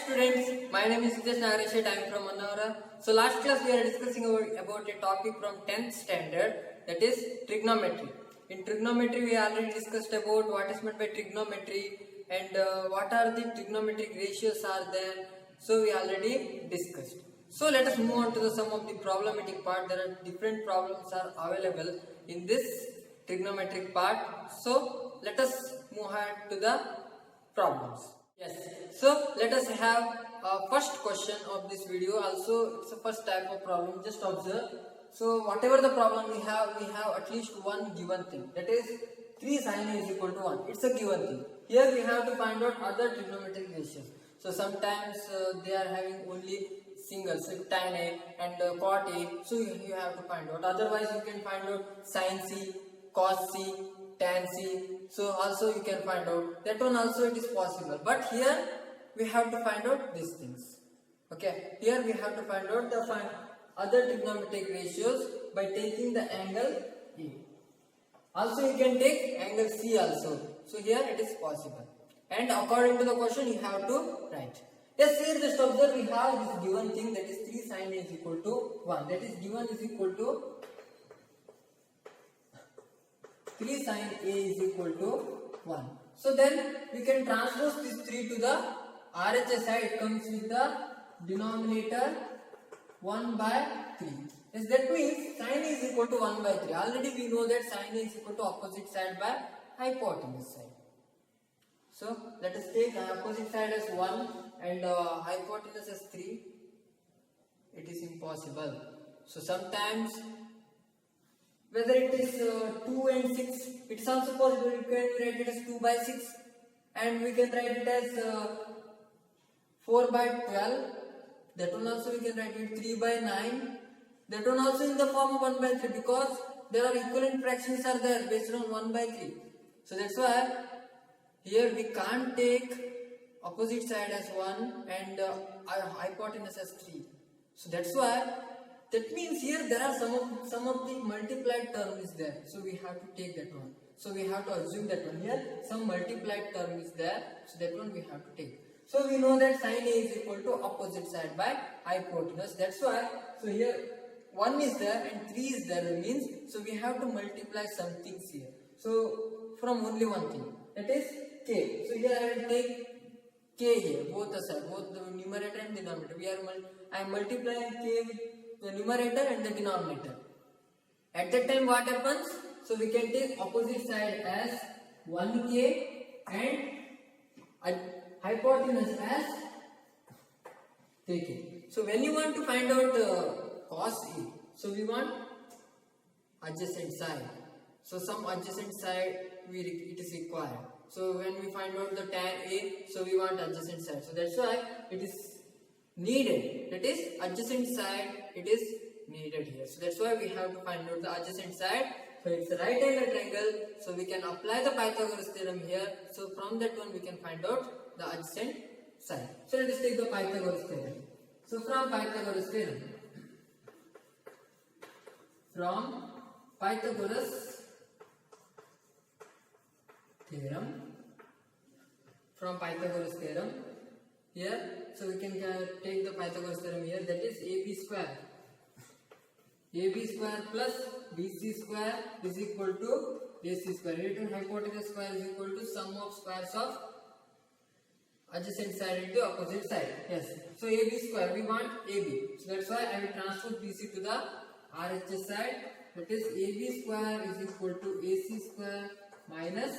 students, my name is Hitesh Nagareshwar. I am from Mannavara. So last class we are discussing about a topic from 10th standard, that is trigonometry. In trigonometry we already discussed about what is meant by trigonometry and what are the trigonometric ratios are there. So we already discussed. So let us move on to the some of the problematic part. There are different problems are available in this trigonometric part. So let us move ahead to the problems. Yes, so let us have first question of this video. Also it's the first type of problem, just observe. So whatever the problem we have at least one given thing, that is 3 sin A is equal to 1. It's a given thing. Here we have to find out other trigonometric ratios. So sometimes they are having only singles, so tan A and cot A, so you have to find out. Otherwise you can find out sin C, cos C, tan C, so also you can find out that one also it is possible, but here we have to find out these things. Okay, here we have to find out the other trigonometric ratios by taking the angle A. Also you can take angle C also, so here it is possible, and according to the question you have to write. Yes, here just observe, we have this given thing, that is 3 sin A is equal to 1, that is given is equal to 3 sin A is equal to 1. So then we can transpose this 3 to the RHS side. It comes with the denominator 1 by 3. Yes, that means sin A is equal to 1 by 3. Already we know that sin A is equal to opposite side by hypotenuse side. So let us take opposite side as 1 and hypotenuse as 3. It is impossible. So sometimes whether it is 2 and 6, it is also possible. We can write it as 2 by 6, and we can write it as 4 by 12. That one also we can write it 3 by 9. That one also in the form of 1 by 3, because there are equivalent fractions are there based on 1 by 3. So that's why here we can't take opposite side as 1 and hypotenuse as 3. So that's why. That means here there are some of the multiplied term is there, so we have to take that one. So we have to assume that one. Here some multiplied term is there, so that one we have to take. So we know that sin A is equal to opposite side by hypotenuse. That's why. So here 1 is there and 3 is there, means so we have to multiply some things here. So from only one thing, that is k. So here I will take k here, both the side, both the numerator and denominator. I am multiplying k with the numerator and the denominator. At that time what happens? So we can take opposite side as 1k and hypotenuse as 3k. So when you want to find out cos A, so we want adjacent side. So some adjacent side it is required. So when we find out the tan A, so we want adjacent side. So that's why it is needed, that is adjacent side, it is needed here. So that's why we have to find out the adjacent side. So it's a right angle triangle, so we can apply the Pythagoras theorem here. So from that one we can find out the adjacent side. So let us take the Pythagoras theorem. So from Pythagoras theorem, here, so we can take the Pythagoras theorem here, that is AB square plus BC square is equal to AC square. Return hypotenuse square is equal to sum of squares of adjacent side into opposite side. Yes. So AB square, we want AB. So that's why I will transpose BC to the RHS side. That is AB square is equal to AC square minus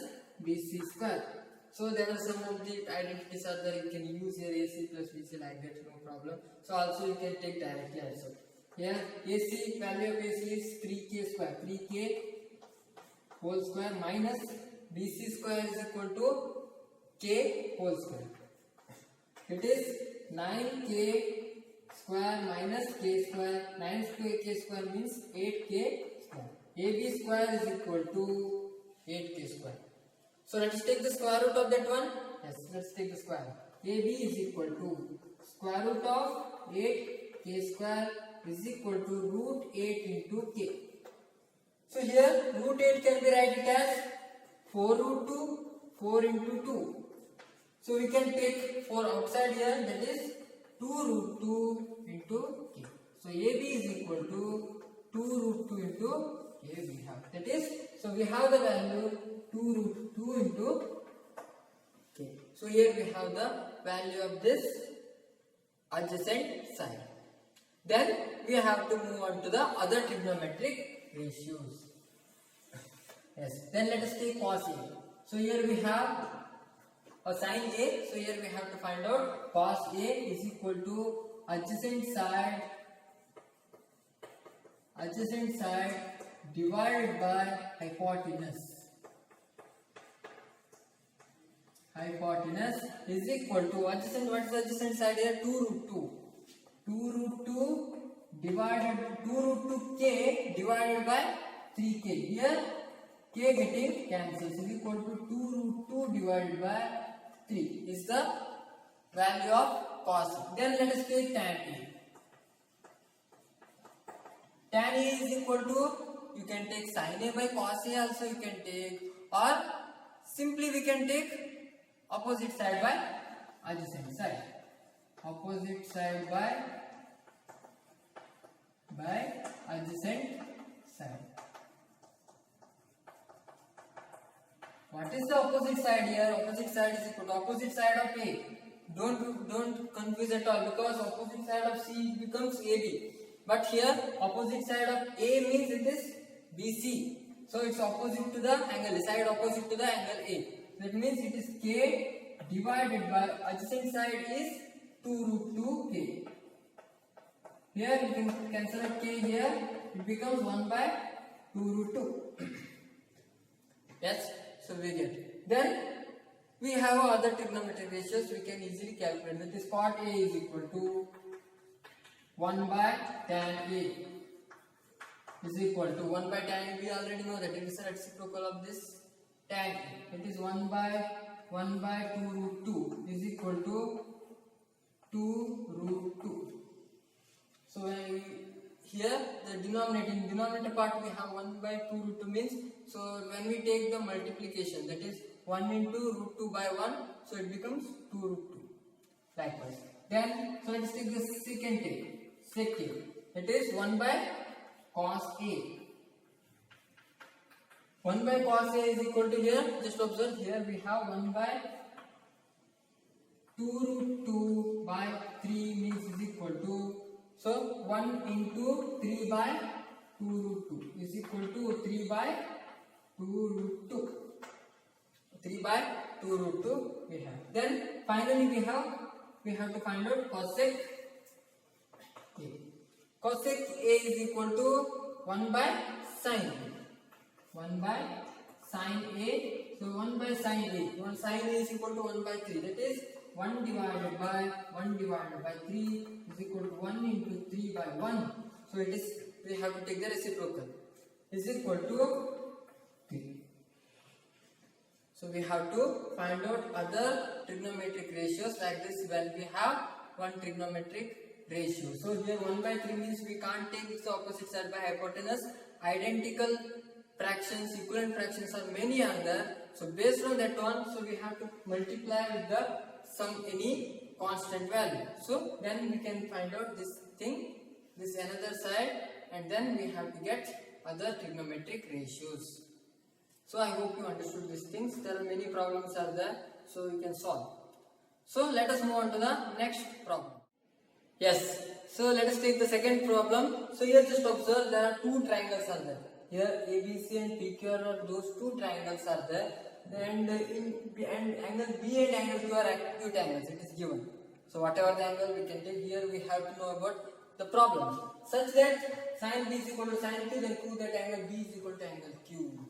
BC square. So there are some of the identities are there. You can use here AC plus BC like that, no problem. So also you can take directly also. Here AC, value of AC is 3k square, 3k whole square minus BC square is equal to k whole square. It is 9k square minus k square. 9k square means 8k square. AB square is equal to 8k square. So let us take the square root of that one. Yes, let's take the square. AB is equal to square root of 8k square is equal to root 8 into k. So here root 8 can be written as 4 root 2, 4 into 2. So we can take for outside here, that is 2 root 2 into k. So AB is equal to 2 root 2 into k we have. That is, so we have the value 2 root 2 into k. So here we have the value of this adjacent side. Then we have to move on to the other trigonometric ratios. Yes. Then let us take cos A. So here we have a sin A. So here we have to find out cos A is equal to adjacent side divided by hypotenuse. Hypotenuse is equal to adjacent. What is the adjacent side here? 2 root 2. 2 root 2 divided 2 root 2 k divided by 3k. Here k getting cancelled, is equal to 2 root 2 divided by 3 is the value of cos A. Then let us take tan A. Tan A is equal to, you can take sin A by cos A also you can take, or simply we can take opposite side by adjacent side. Opposite side by adjacent side. What is the opposite side here? Opposite side is equal to opposite side of A. Don't confuse at all, because opposite side of C becomes AB. But here opposite side of A means it is BC. So it's opposite to the angle, side opposite to the angle A. That means it is K divided by adjacent side is 2 root 2k. Here you can cancel out k here, it becomes 1 by 2 root 2. Yes, so we get. Then we have other trigonometric ratios we can easily calculate. That is cot A is equal to 1 by tan A is equal to 1 by tan A. We already know that it is a reciprocal of this tan A. It is 1 by 2 root 2 is equal to 2 root 2. So here the denominator part we have 1 by 2 root 2 means, so when we take the multiplication, that is 1 into root 2 by 1, so it becomes 2 root 2. Likewise. Then so let's take the second case. It is 1 by cos A. 1 by cos A is equal to, here just observe, here we have 1 by 2 root 2 by 3 means is equal to, so 1 into 3 by 2 root 2 is equal to 3 by 2 root 2. 3 by 2 root 2 we have. Then finally we have to find out cosec A. Cosec A is equal to 1 by sin A. 1 by sin A. So 1 by sin A. Sin A is equal to 1 by 3. That is 1 divided by 3 is equal to 1 into 3 by 1. So it is, we have to take the reciprocal, is equal to 3. So we have to find out other trigonometric ratios like this when we have one trigonometric ratio. So here 1 by 3 means we can't take the opposite side by hypotenuse. Identical fractions, equivalent fractions are many are there. So based on that one, so we have to multiply with the any constant value. So then we can find out this thing, this another side, and then we have to get other trigonometric ratios. So I hope you understood these things. There are many problems are there, so you can solve. So let us move on to the next problem. Yes, so let us take the second problem. So here just observe there are two triangles are there. Here ABC and PQR are those two triangles are there. And angle B and angle Q are acute angles, it is given. So whatever the angle we can take, here we have to know about the problems. Such that sin B is equal to sin Q, then Q that angle B is equal to angle Q.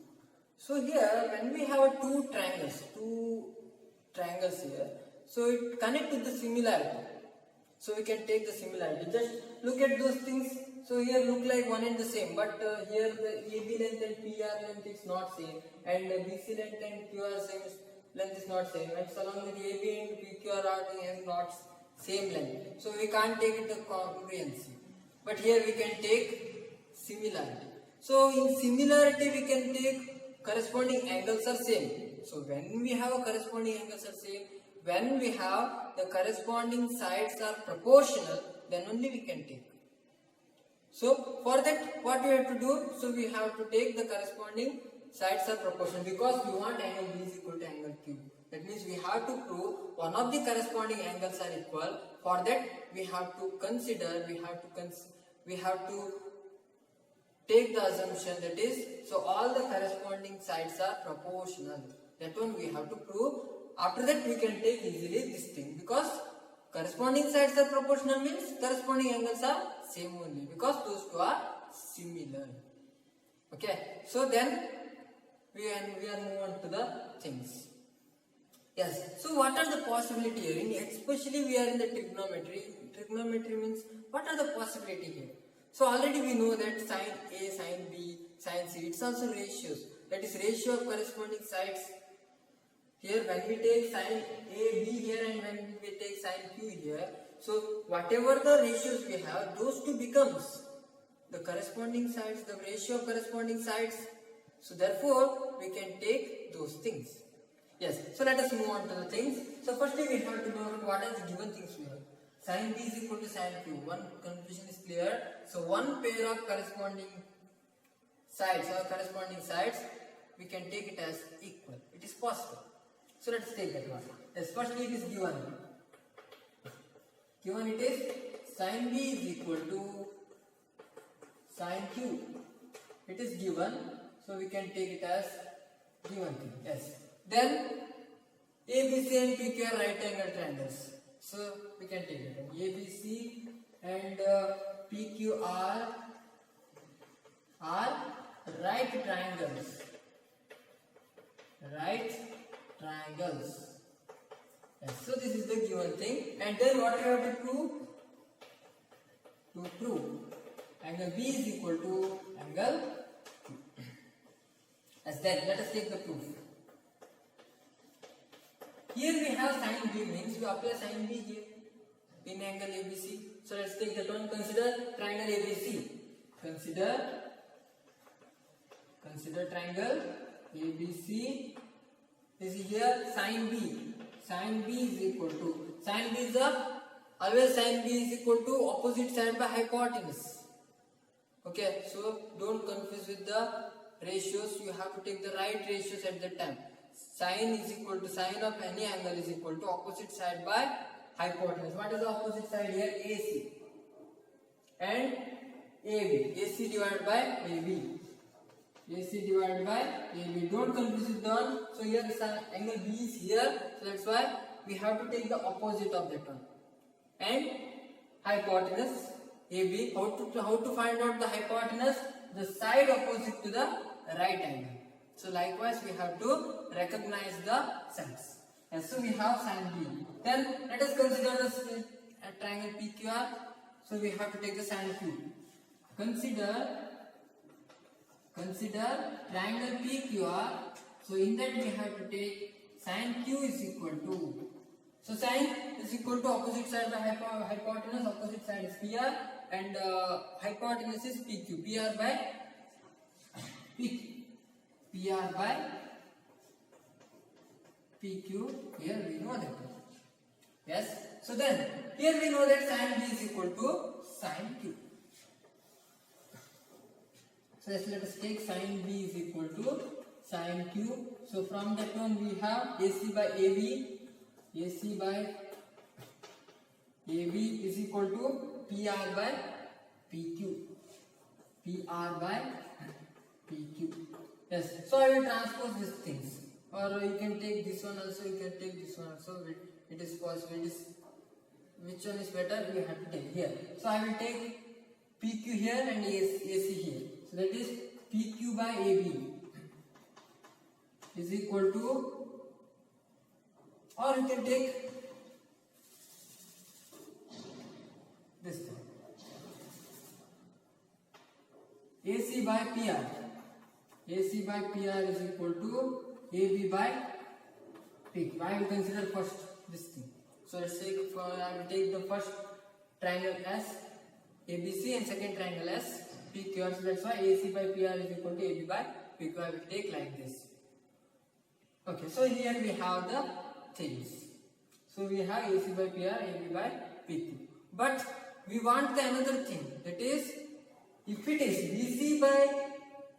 So here when we have two triangles here, so it connect with the similarity. So we can take the similarity. Just look at those things. So here look like one and the same, but here the AB length and PR length is not same, and BC length and QR length is not same, and so along with AB and PQR are not same length. So we can't take it the congruency. But here we can take similarity. So in similarity we can take corresponding angles are same. So when we have a corresponding angles are same, when we have the corresponding sides are proportional, then only we can take. So for that, what we have to do? So we have to take the corresponding sides are proportional, because we want angle B is equal to angle Q. That means we have to prove one of the corresponding angles are equal. For that, we have to consider, we have to take the assumption that is, so all the corresponding sides are proportional. That one we have to prove. After that, we can take easily this thing, because corresponding sides are proportional means corresponding angles are same only, because those two are similar. Okay, so then we are moving on to the things. Yes, so what are the possibility here? Especially we are in the trigonometry. Trigonometry means what are the possibility here? So already we know that sine A, sine B, sine C, it's also ratios. That is ratio of corresponding sides. Here when we take sine A, B here, and when we take sine Q here, so whatever the ratios we have, those two becomes the corresponding sides, the ratio of corresponding sides. So therefore we can take those things. Yes, so let us move on to the things. So firstly we have to know what are the given things we have. Sin B is equal to sin Q. One confusion is clear. So one pair of corresponding sides or corresponding sides, we can take it as equal. It is possible. So let's take that one. Yes, firstly it is given. Given it is sin B is equal to sin Q. It is given. So we can take it as given thing. Yes. Then ABC and PQ are right angle triangles. So we can take it. ABC and PQ are right triangles. Right triangles. Yes. So this is the given thing. And then what we have to prove? To prove angle B is equal to angle Q. As then let us take the proof. Here we have sin B, means we apply sin B here in angle ABC. So let's take that one. Consider triangle ABC. Consider triangle ABC. This is here sin B. Sin B is equal to, sin B is always sin B is equal to opposite side by hypotenuse. Okay, so don't confuse with the ratios. You have to take the right ratios at that time. Sine is equal to, sine of any angle is equal to opposite side by hypotenuse. What is the opposite side here? AC and AB. AC divided by AB. AC divided by AB. Don't confuse with the one. So here angle B is here. So that's why we have to take the opposite of that one. And hypotenuse AB. How to find out the hypotenuse? The side opposite to the right angle. So likewise we have to recognize the sides. And so we have sin B. Then let us consider the triangle PQR. So we have to take the sin Q. Consider triangle PQR. So in that we have to take sin Q is equal to. So sin is equal to opposite side by hypotenuse. Opposite side is PR and hypotenuse is PQ. PR by PQ. PR by PQ, here we know that. Yes, so then here we know that sin B is equal to sin Q. So let us take sin B is equal to sin Q. So from that one we have AC by AB. AC by AB is equal to PR by PQ. PR by PQ. Yes, so I will transpose these things, or you can take this one also, you can take this one also, it is possible. It is, which one is better, we have to take here. So I will take PQ here and AC here. So that is PQ by AB is equal to, or you can take this thing, AC by PR. AC by PR is equal to AB by PQ. I will consider first this thing. So let's say I will take the first triangle as ABC and second triangle as PQR. So that's why AC by PR is equal to AB by PQ. I will take like this. Okay, so here we have the things. So we have AC by PR, AB by PQ. But we want the another thing, that is, if it is BC by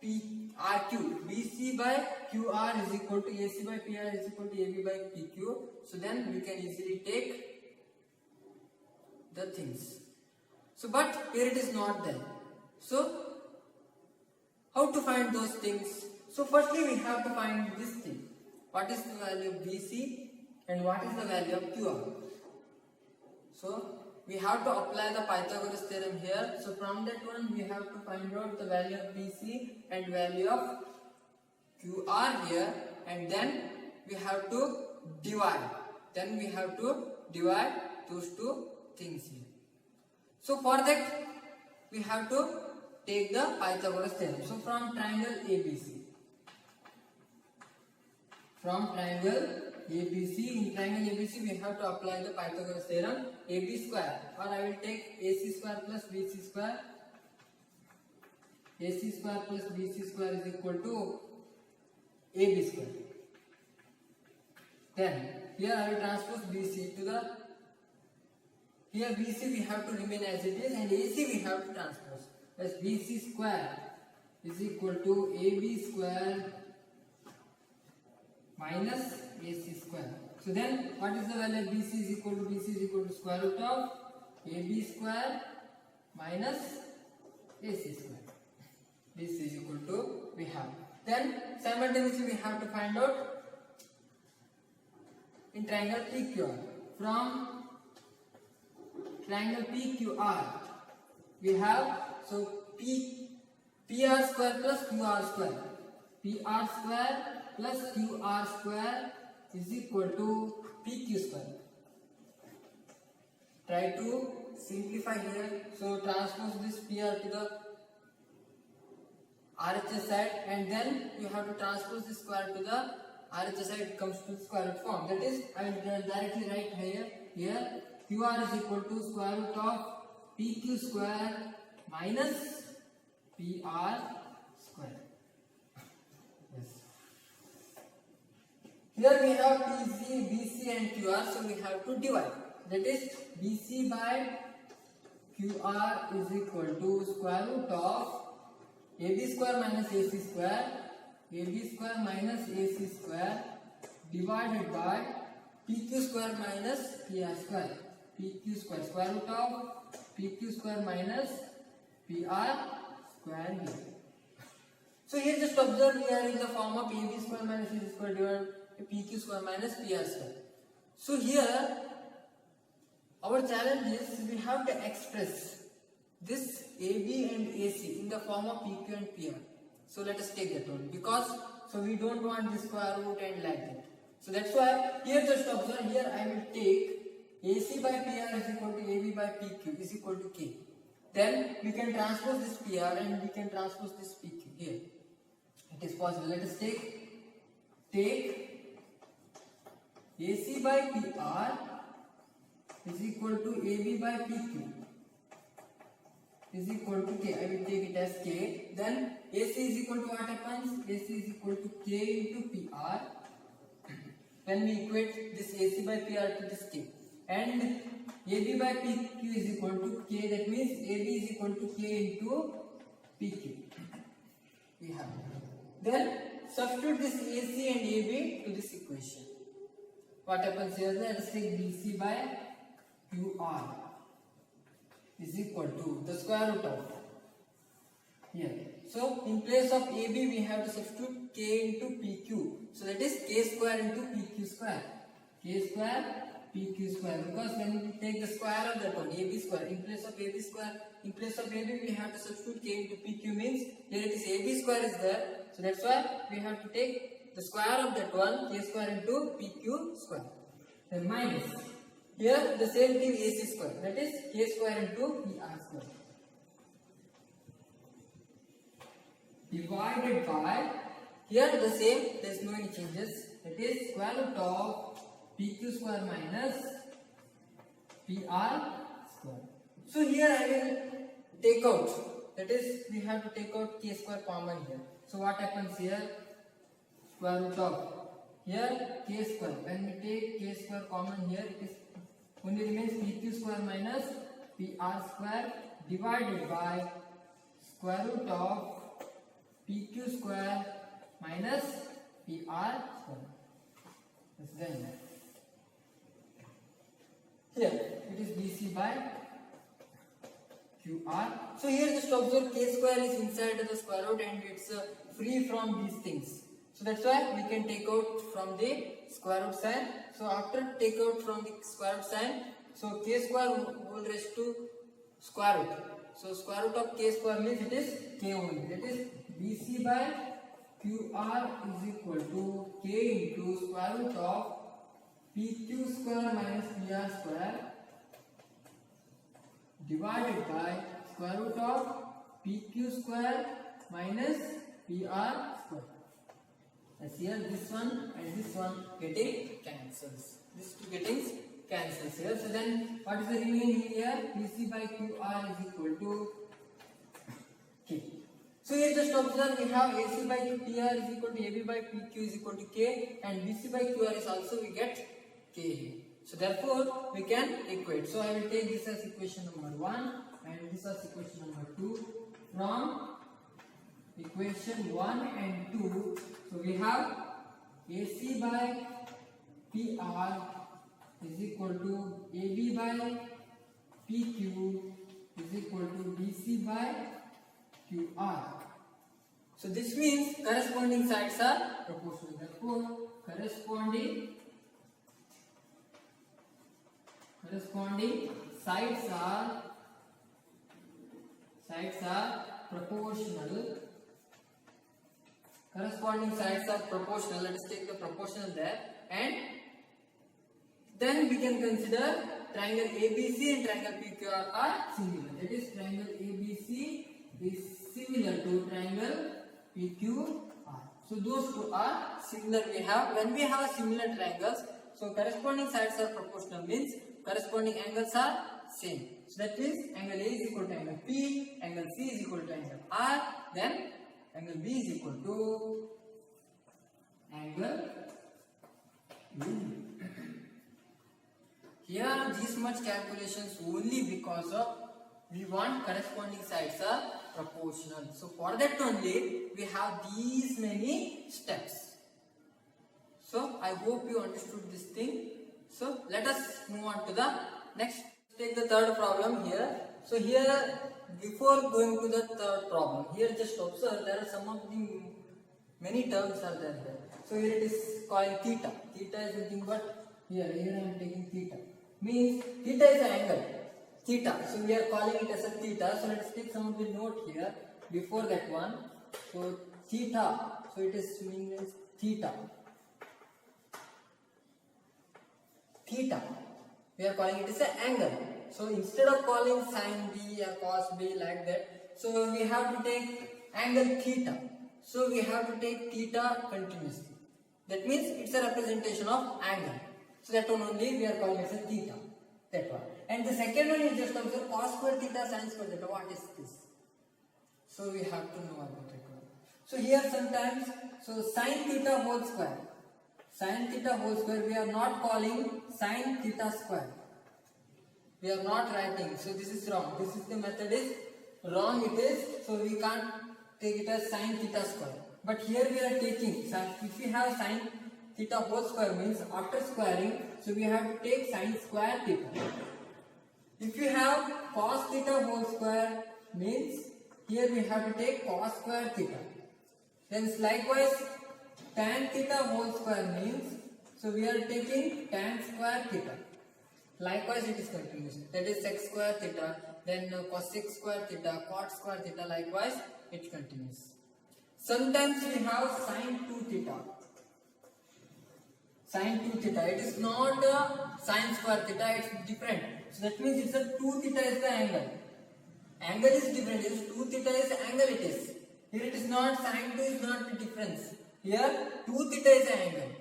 PRQ, BC by QR is equal to AC by PR is equal to AB by PQ, so then we can easily take the things. So but here it is not there. So how to find those things? So firstly we have to find this thing. What is the value of BC and what is the value of QR? So we have to apply the Pythagoras theorem here. So from that one we have to find out the value of BC and value of QR here, and then we have to divide. Then we have to divide those two things here. So for that we have to take the Pythagoras theorem. So from triangle ABC, in triangle ABC we have to apply the Pythagoras theorem. AB square, or I will take AC square plus BC square. AC square plus BC square is equal to AB square. Then here I will transpose BC to the, here BC we have to remain as it is, and AC we have to transpose. As BC square is equal to AB square minus AC square. So then what is the value of BC is equal to square root of AB square minus AC square. This is equal to we have. Then simultaneously we have to find out in triangle PQR. From triangle PQR we have, so PR square plus QR square. PR square plus QR square is equal to PQ square. Try to simplify here. So transpose this PR to the RHS side, and then you have to transpose this square to the RHS side. It comes to square root form. That is, I will directly write here QR is equal to square root of PQ square minus PR square. Here we have PC, BC and QR, so we have to divide. That is, BC by QR is equal to square root of AB square minus AC square, AB square minus AC square divided by PQ square minus PR square. PQ square, square root of PQ square minus PR square here. So here just observe, we are in the form of AB square minus AC square divided PQ square minus PR square. So here our challenge is we have to express this AB and AC in the form of PQ and PR. So let us take that one, because so we don't want this square root and like that. So that's why here just observe, here I will take AC by PR is equal to AB by PQ is equal to K. Then we can transpose this PR and we can transpose this PQ here. It is possible. Let us take AC by PR is equal to AB by PQ is equal to K. I will take it as K. Then AC is equal to what happens? AC is equal to K into PR. When we equate this AC by PR to this K. And AB by PQ is equal to K. That means AB is equal to K into PQ. We have. Then substitute this AC and AB to this equation. What happens here? Let us take BC by QR is equal to the square root of here. So in place of AB we have to substitute K into PQ. So that is K square into PQ square. K square PQ square, because when we take the square of that one, AB square, in place of AB square, in place of AB we have to substitute K into PQ, means here it is AB square is there. So that's why we have to take the square of that one, K square into PQ square. Then minus. Here the same thing AC square, that is K square into PR square. Divided by, here the same, there is no any changes, that is square root of PQ square minus PR square. So here I will take out, that is we have to take out K square common here. So what happens here? Square root of here k square. When we take k square common here, it is only remains pq square minus pr square divided by square root of pq square minus pr square. Then here it is bc by qr. So here just observe k square is inside the square root and it's free from these things. So that's why we can take out from the square root sign. So after take out from the square root sign, so k square will raise to square root. So square root of k square means it is k only. That is bc by qr is equal to k into square root of pq square minus pr square divided by square root of pq square minus pr square. As here this one and this one getting cancels. These two getting cancels here. So then what is the remaining here? Pc by qr is equal to k. So here just observe we have ac by pr is equal to ab by pq is equal to k, and bc by qr is also we get k. So therefore we can equate. So I will take this as equation number 1 and this as equation number 2. From equation 1 and 2, so we have AC by PR is equal to AB by PQ is equal to BC by QR. So this means corresponding sides are proportional. Therefore corresponding sides are proportional. Corresponding sides are proportional. Let us take the proportional there, and then we can consider triangle ABC and triangle PQR are similar. That is, triangle ABC is similar to triangle PQR. So those two are similar. We have when we have similar triangles, so corresponding sides are proportional means corresponding angles are same. So that means angle A is equal to angle P, angle C is equal to angle R, then angle B is equal to angle U. Here these much calculations only because of we want corresponding sides are proportional. So for that only we have these many steps. So I hope you understood this thing. So let us move on to the next. Take the third problem here. So here, before going to the third problem, here just observe there are some of the many terms are there. So here it is called theta. Theta is nothing but here I am taking theta. Means theta is an angle. Theta. So we are calling it as a theta. So let's take some of the note here before that one. So theta. So it is means theta. Theta. We are calling it as an angle. So instead of calling sine B or cos B like that, so we have to take angle theta. So we have to take theta continuously. That means it's a representation of angle. So that one only we are calling as a theta. That one. And the second one is just observe cos square theta, sin square theta. What is this? So we have to know about it. So here sometimes, so sin theta whole square. Sin theta whole square we are not calling sin theta square. We are not writing. So this is wrong. This is the method is wrong it is. So we can't take it as sin theta square. But here we are taking, if we have sin theta whole square means after squaring, so we have to take sin square theta. If we have cos theta whole square means here we have to take cos square theta. Then likewise tan theta whole square means, so we are taking tan square theta. Likewise it is continuous. That is sec square theta, then cosec square theta, cot square theta, likewise it continues. Sometimes we have sin 2 theta. Sin 2 theta. It is not sin square theta, it is different. So that means it's a 2 theta is the angle. Angle is different. It is 2 theta is the angle it is. Here it is not, sin 2 is not the difference. Here 2 theta is the angle.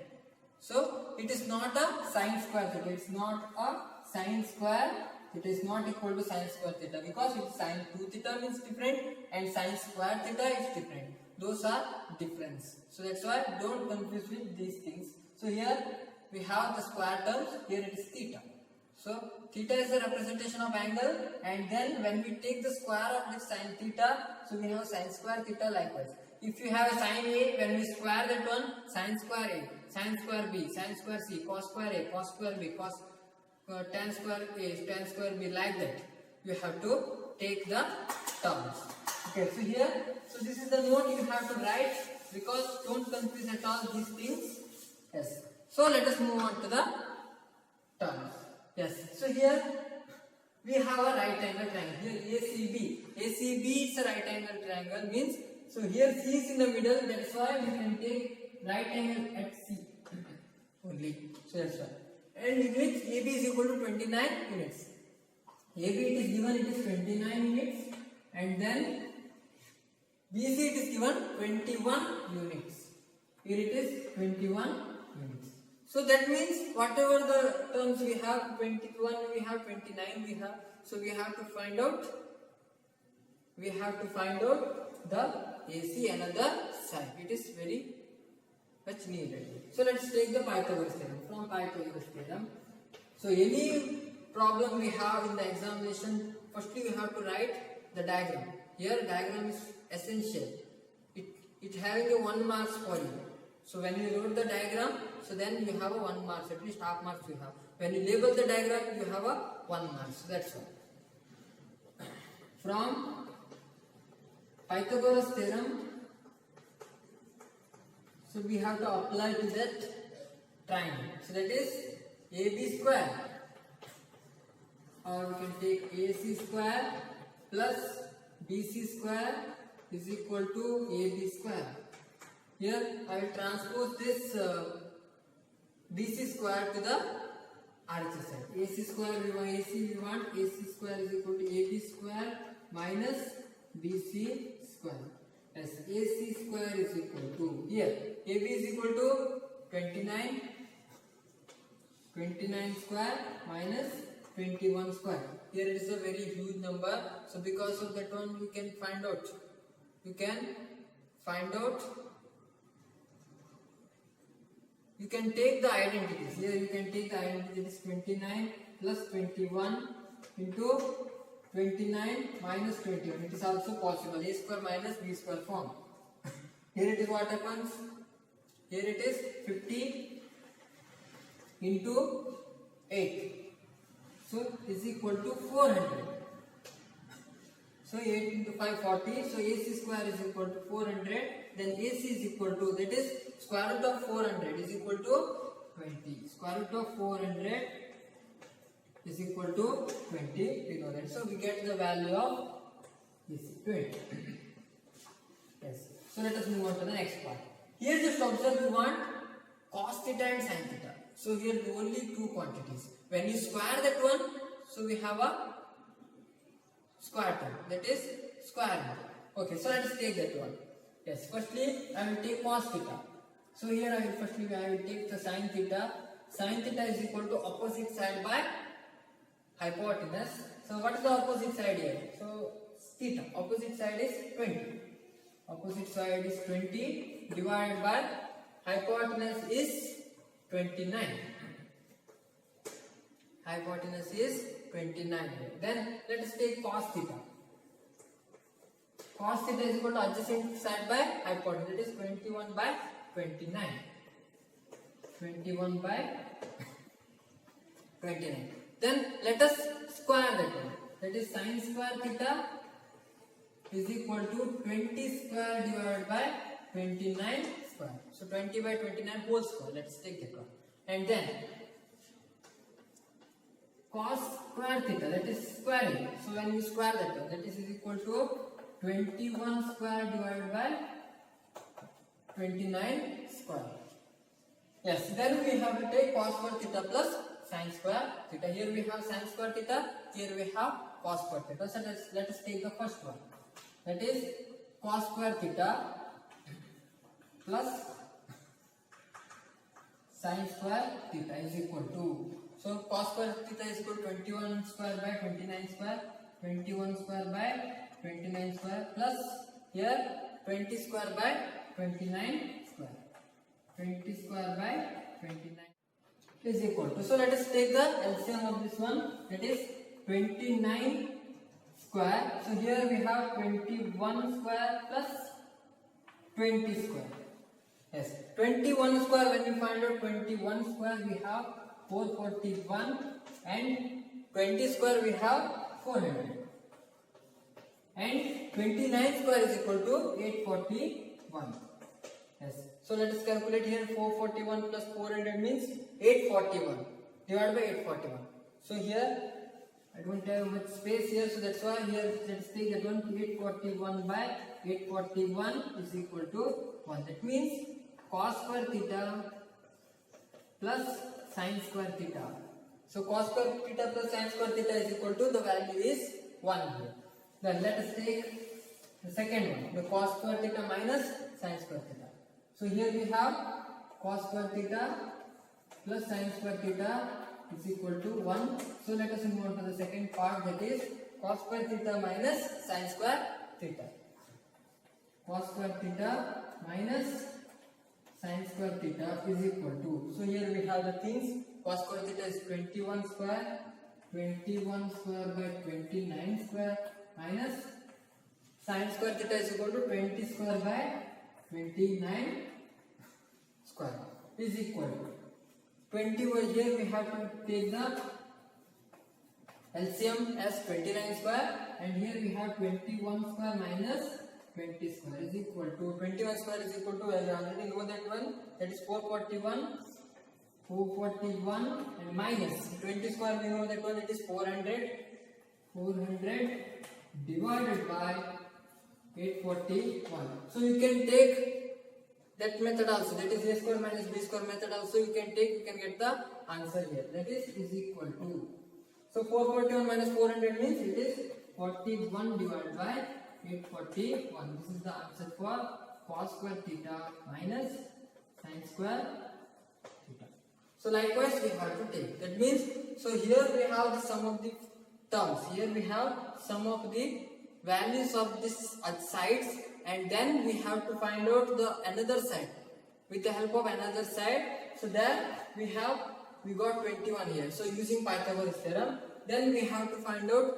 So it is not a sin square theta. It is not a sin square. It is not equal to sin square theta because it is sin 2 theta means different and sin square theta is different. Those are difference. So that's why don't confuse with these things. So here we have the square terms, here it is theta. So theta is the representation of angle, and then when we take the square of this sin theta, so we have sin square theta likewise. If you have a sin A, when we square that one, sin square A, sin square B, sin square C, cos square A, cos square B, cos tan square A, tan square B, like that. You have to take the terms. Okay, so here, so this is the note you have to write, because don't confuse at all these things. Yes. So let us move on to the terms. Yes. So here we have a right angle triangle. Here ACB. ACB is a right angle triangle, means, so here C is in the middle, that's why we can take right angle at C only. So that's why. And in which AB is equal to 29 units. AB it is given, it is 29 units, and then BC it is given 21 units. Here it is 21 units. So that means whatever the terms we have, 21 we have, 29 we have. So we have to find out the AC another side. It is very much needed. So let's take the Pythagoras theorem. From Pythagoras theorem, so any problem we have in the examination, firstly we have to write the diagram. Here diagram is essential. It having a 1 marks for you. So when you wrote the diagram, so then you have a 1 marks, at least half marks you have. When you label the diagram, you have a 1 marks. So that's all. From Pythagoras theorem, so we have to apply to that triangle. So that is AB square, or we can take AC square plus BC square is equal to AB square. Here I will transpose this BC square to the RHS side. AC square we want AC square is equal to AB square minus BC square. As AC square is equal to, here AB is equal to 29 square minus 21 square. Here it is a very huge number, so because of that one we can find out. You can take the identities. Here you can take the identities 29 plus 21 into 29 minus 21. It is also possible. A square minus B square form. Here it is what happens. Here it is 50 into 8. So is equal to 400. So 8 into 5 40. So AC square is equal to 400. Then AC is equal to, that is square root of 400 is equal to 20. Square root of 400 is equal to 20. We know that. So we get the value of AC 20. Yes. So let us move on to the next part. Here just observe, we want cos theta and sin theta. So here only two quantities. When you square that one, so we have a square term, that is square root. Okay, so let us take that one. Yes, firstly I will take cos theta. So here I will take the sin theta. Sin theta is equal to opposite side by hypotenuse. So what is the opposite side here? So theta. Opposite side is 20. Opposite side is 20 divided by hypotenuse is 29. Hypotenuse is 29. Then let us take cos theta. Cos theta is equal to adjacent side by hypotenuse. That is 21 by 29. 21 by 29. Then let us square that one. That is sin square theta is equal to 20 square divided by 29 square. So 20 by 29 whole square. Let's take that one. And then cos square theta, that is squaring. So when you square that one, that is equal to 21 square divided by 29 square. Yes, then we have to take cos square theta plus sin square theta. Here we have sin square theta, here we have cos square theta. So let us take the first one. That is cos square theta plus sin square theta is equal to, so cos square theta is equal to 21 square by 29 square, 21 square by 29 square plus here 20 square by 29 square, 20 square by 29 is equal to. So let us take the LCM of this one, that is 29 square. So here we have 21 square plus 20 square. Yes, 21 square, when we find out 21 square we have 441 and 20 square we have 400 and 29 square is equal to 841. Yes, so let us calculate here. 441 plus 400 means 841 divided by 841. So here I don't have much space here, so that's why here let us take that one. 841 by 841 is equal to 1. That means cos square theta plus sin square theta. So cos square theta plus sin square theta is equal to, the value is 1 here. Then let us take the second one, the cos square theta minus sin square theta. So here we have cos square theta plus sin square theta is equal to 1. So let us move on to the second part, that is cos square theta minus sin square theta. Cos square theta minus sin square theta is equal to, so here we have the things. Cos square theta is 21 square by 29 square minus sin square theta is equal to 20 square by 29 square is equal to 20. Over here we have to take the LCM as 29 square, and here we have 21 square minus 20 square is equal to, 21 square is equal to, I already know that one, that is 441 and minus 20 square, we know that one, it is 400 divided by 841. So you can take that method also, that is a square minus b square method also you can take, you can get the answer here, that is equal to, so 441 minus 400 means it is 41 divided by 841. This is the answer for cos square theta minus sin square theta. So likewise we have to take, that means, so here we have the sum of the terms, here we have sum of the values of this sides, and then we have to find out the another side with the help of another side. So there we got 21 here. So using Pythagoras theorem, then we have to find out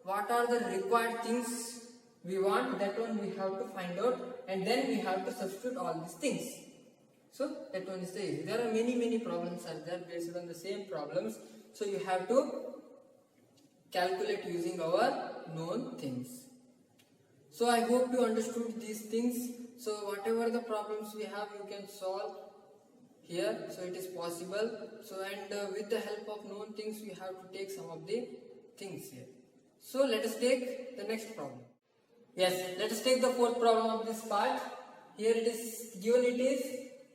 what are the required things we want, that one we have to find out, and then we have to substitute all these things. So that one is the easy. There are many problems are there based on the same problems, so you have to calculate using our known things. So I hope you understood these things. So whatever the problems we have, you can solve here, so it is possible. So and with the help of known things, we have to take some of the things here. So let us take the next problem. Yes, let us take the fourth problem of this part. Here it is given, it is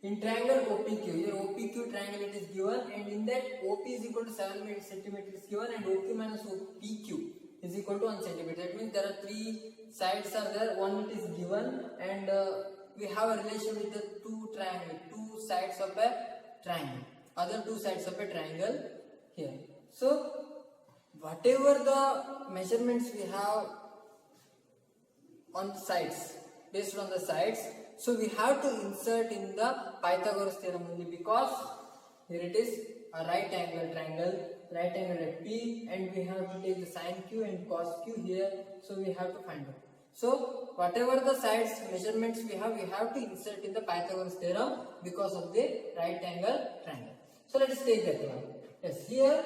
in triangle OPQ. Here OPQ triangle it is given, and in that OP is equal to 7 cm is given, and OQ minus OPQ is equal to 1 cm. That means there are three sides are there. One it is given, and we have a relation with the two sides of a triangle. Other two sides of a triangle here. So whatever the measurements we have on the sides, based on the sides, so we have to insert in the Pythagoras theorem only, because here it is a right angle triangle at P, and we have to take the sin Q and cos Q here, so we have to find out. So whatever the sides measurements we have to insert in the Pythagoras theorem because of the right angle triangle. So let us take that one. Yes, here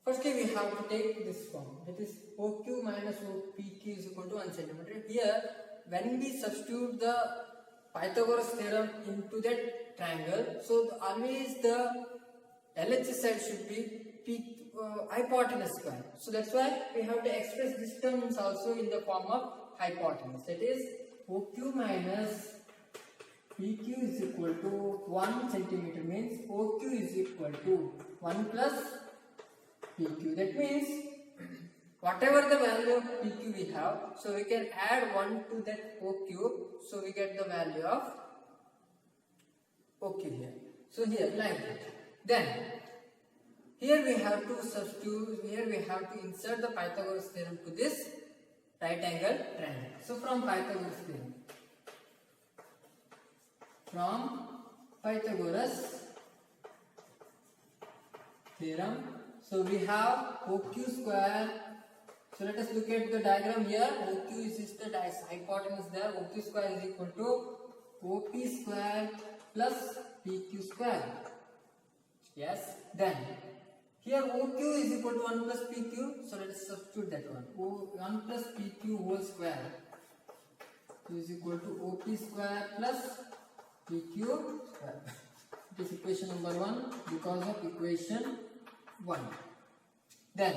firstly we have to take this form, that is OQ minus OPQ is equal to 1 cm. Here when we substitute the Pythagoras theorem into that triangle, so always the LHS side should be hypotenuse square. So that's why we have to express this terms also in the form of hypotenuse. That is OQ minus PQ is equal to 1 cm, means OQ is equal to 1 plus PQ. That means whatever the value of PQ we have, so we can add 1 to that OQ, so we get the value of OQ here. So here like that. Then here we have to substitute, here we have to insert the Pythagoras theorem to this right angle triangle. So from Pythagoras theorem. So we have OQ square. So let us look at the diagram here. OQ is the hypotenuse there. OQ square is equal to OP square plus PQ square. Yes. Then here OQ is equal to 1 plus PQ. So let us substitute that one. 1 plus PQ whole square is equal to OP square plus PQ square. It is equation number 1 because of equation 1. Then,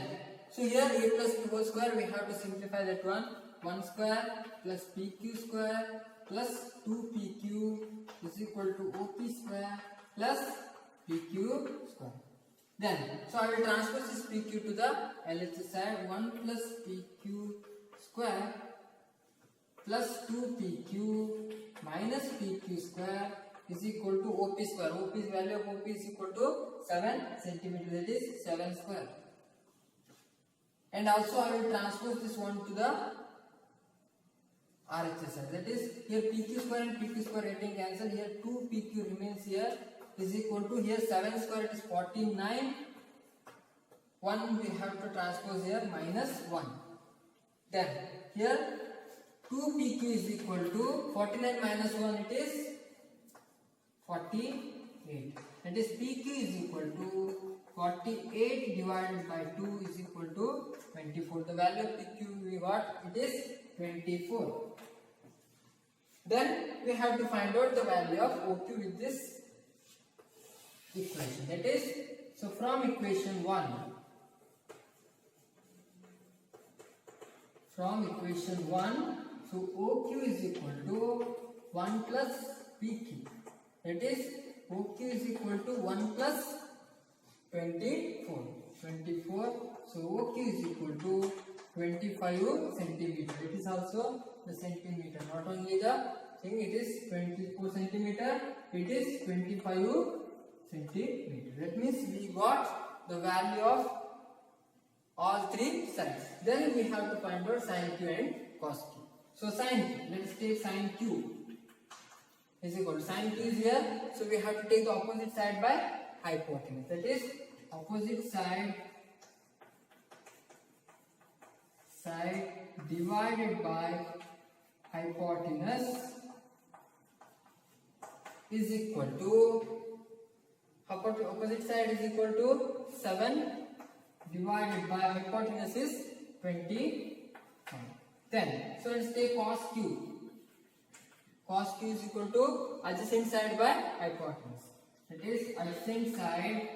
so here a plus b whole square, we have to simplify that one. 1 square plus pq square plus 2pq is equal to op square plus pq square. Then, so I will transpose this pq to the LHS side. 1 plus pq square plus 2pq minus pq square is equal to OP square. OP's value of OP is equal to 7 centimeter, that is 7 square. And also I will transpose this one to the RHS side. That is, here PQ square and PQ square getting cancelled. Here 2 PQ remains here is equal to, here 7 square, it is 49. 1 we have to transpose here minus 1. Then here 2 PQ is equal to 49 minus 1, it is 48. That is, PQ is equal to 48 divided by 2 is equal to 24. The value of PQ we got, it is 24. Then we have to find out the value of OQ with this equation. That is, so from equation 1, so OQ is equal to 1 plus PQ. That is, OQ is equal to 1 plus 24. So OQ is equal to 25 centimeter. It is also the centimeter. Not only the thing, it is 24 centimeter. It is 25 centimeter. That means we got the value of all three sides. Then we have to find out sin Q and cos Q. So sin Q, let us take sin Q is equal to, sin Q is here, so we have to take the opposite side by hypotenuse. That is, opposite side divided by hypotenuse is equal to, opposite side is equal to 7 divided by hypotenuse is 25. Then, so let's take cos Q. Cos Q is equal to adjacent side by hypotenuse. That is, adjacent side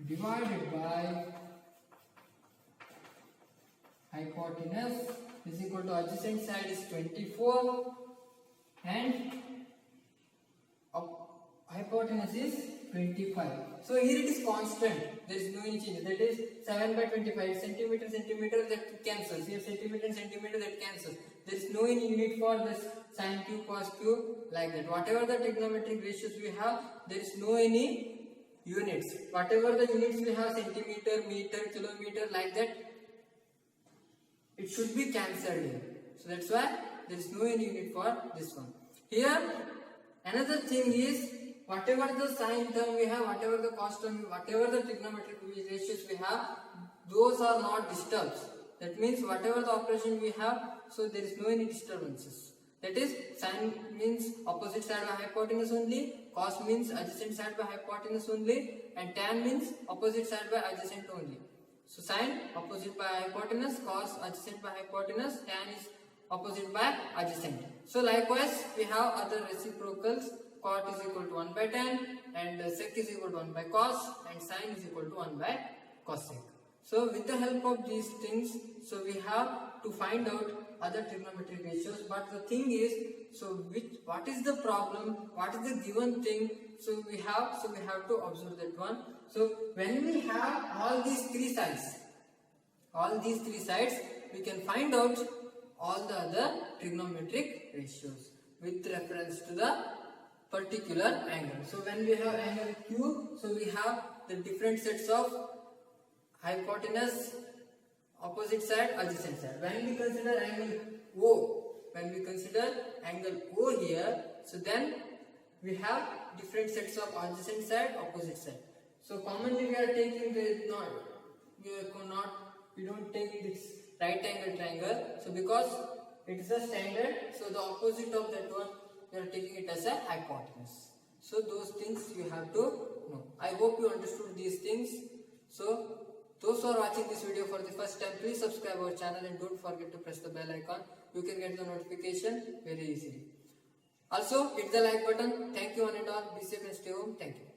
divided by hypotenuse is equal to, adjacent side is 24 and hypotenuse is 25. So here it is constant. There is no any change. That is 7 by 25. Centimeter that cancels. Here centimeter that cancels. There is no any unit for this sin Q, cos Q, like that. Whatever the trigonometric ratios we have, there is no any units. Whatever the units we have, centimeter, meter, kilometer, like that, it should be cancelled here. So that's why there is no any unit for this one. Here another thing is, whatever the sine term we have, whatever the cos term, whatever the trigonometric ratios we have, those are not disturbed. That means whatever the operation we have, so there is no any disturbances. That is, sine means opposite side by hypotenuse only, cos means adjacent side by hypotenuse only, and tan means opposite side by adjacent only. So sine opposite by hypotenuse, cos adjacent by hypotenuse, tan is opposite by adjacent. So likewise we have other reciprocals. Cot is equal to 1 by tan, and sec is equal to 1 by cos, and sin is equal to 1 by cosec. So with the help of these things, so we have to find out other trigonometric ratios. But the thing is, so what is the problem? What is the given thing? So we have to observe that one. So when we have all these three sides, we can find out all the other trigonometric ratios with reference to the particular angle. So when we have angle Q, so we have the different sets of hypotenuse, opposite side, adjacent side. When we consider angle O here, so then we have different sets of adjacent side, opposite side. So commonly we are taking we don't take this right angle triangle. So because it is a standard, so the opposite of that one we are taking it as a hypotenuse. So those things you have to know. I hope you understood these things. So those who are watching this video for the first time, please subscribe our channel and don't forget to press the bell icon. You can get the notification very easily. Also hit the like button. Thank you one and all. Be safe and stay home. Thank you.